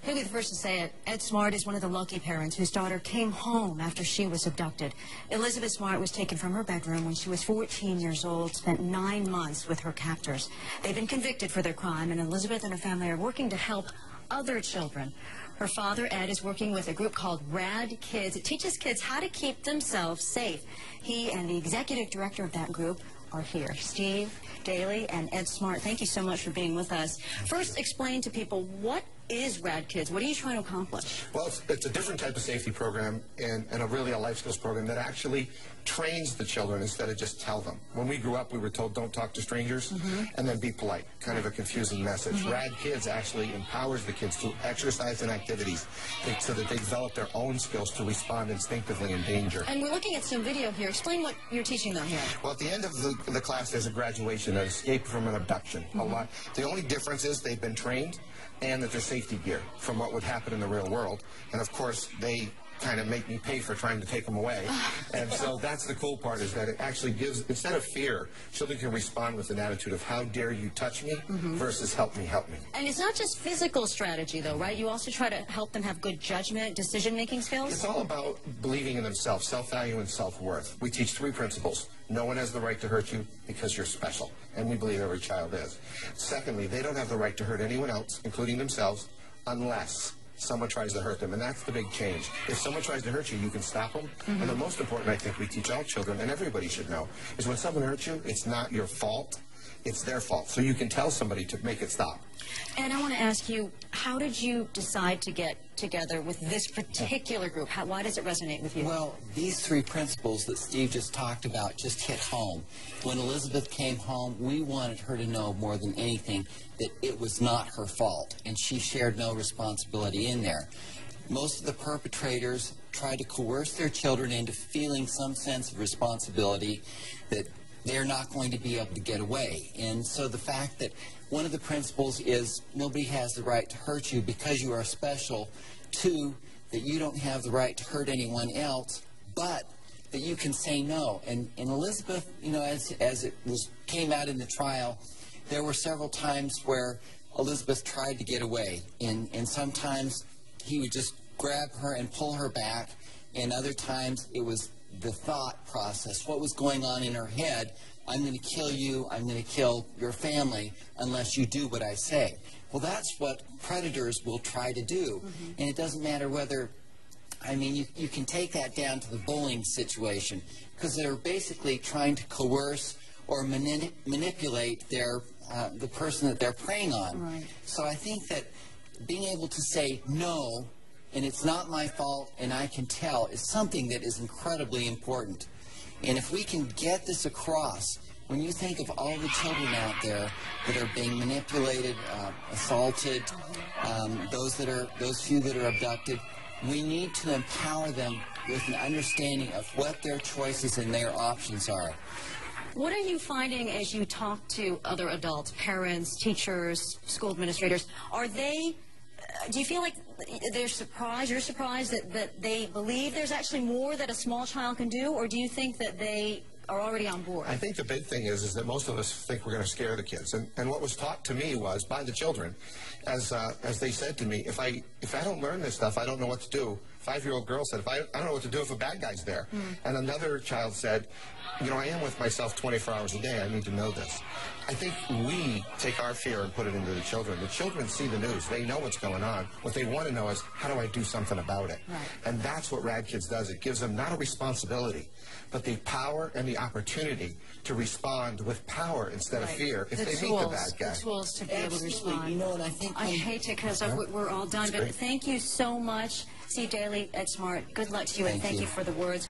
He'll be the first to say it. Ed Smart is one of the lucky parents whose daughter came home after she was abducted. Elizabeth Smart was taken from her bedroom when she was 14 years old, spent 9 months with her captors. They've been convicted for their crime, and Elizabeth and her family are working to help other children. Her father, Ed, is working with a group called radKIDS. It teaches kids how to keep themselves safe. He and the executive director of that group are here. Steve Daley and Ed Smart, thank you so much for being with us. First, explain to people, what is radKIDS? What are you trying to accomplish? Well, it's a different type of safety program and really a life skills program that actually trains the children instead of just tell them. When we grew up, we were told don't talk to strangers and then be polite. Kind of a confusing message. radKIDS actually empowers the kids to exercise and activities so that they develop their own skills to respond instinctively in danger. And we're looking at some video here. Explain what you're teaching them here. Well, at the end of the class, there's a graduation, an escape from an abduction. The only difference is they've been trained and that they're safety gear from what would happen in the real world. And of course, they kind of make me pay for trying to take them away. And so that's the cool part, is that it actually gives, instead of fear, children can respond with an attitude of how dare you touch me versus help me, help me. And it's not just physical strategy, though, right? You also try to help them have good judgment, decision-making skills? It's all about believing in themselves, self-value and self-worth. We teach 3 principles. No one has the right to hurt you because you're special, and we believe every child is. Secondly, they don't have the right to hurt anyone else, including themselves, unless someone tries to hurt them, and that's the big change. If someone tries to hurt you, you can stop them. And the most important, I think, we teach all children, and everybody should know, is when someone hurts you, it's not your fault, it's their fault. So you can tell somebody to make it stop. And I want to ask you, how did you decide to get together with this particular group? Why does it resonate with you? Well, these 3 principles that Steve just talked about just hit home. When Elizabeth came home, we wanted her to know more than anything that it was not her fault, and she shared no responsibility in there. Most of the perpetrators tried to coerce their children into feeling some sense of responsibility that they're not going to be able to get away. And so the fact that one of the principles is nobody has the right to hurt you because you are special. 2, that you don't have the right to hurt anyone else, but that you can say no. And Elizabeth, you know, as it came out in the trial, there were several times where Elizabeth tried to get away. And sometimes he would just grab her and pull her back, and other times it was the thought process, what was going on in her head. I'm going to kill you, I'm going to kill your family unless you do what I say. Well, that's what predators will try to do. And it doesn't matter whether, I mean, you can take that down to the bullying situation, because they're basically trying to coerce or manipulate the person that they're preying on. So I think that being able to say no, and it's not my fault, and I can tell, is something that is incredibly important. And if we can get this across, when you think of all the children out there that are being manipulated, assaulted, those few that are abducted, we need to empower them with an understanding of what their choices and their options are. What are you finding as you talk to other adults, parents, teachers, school administrators? Are they, do you feel like they're surprised, you're surprised that they believe there's actually more that a small child can do, or do you think that they are already on board? I think the big thing is that most of us think we're going to scare the kids. And what was taught to me was by the children, as they said to me, if I don't learn this stuff, I don't know what to do. 5-year-old girl said, I don't know what to do if a bad guy's there. And another child said, you know, I am with myself 24 hours a day. I need to know this. I think we take our fear and put it into the children. The children see the news. They know what's going on. What they want to know is, how do I do something about it? And that's what radKIDS does. It gives them not a responsibility, but the power and the opportunity to respond with power instead of fear if they meet the bad guy. The tools to be able to respond. You know, and I think I hate to, because we're all done, but thank you so much, Steve Daley, Ed Smart. Good luck to you, and thank you for the words.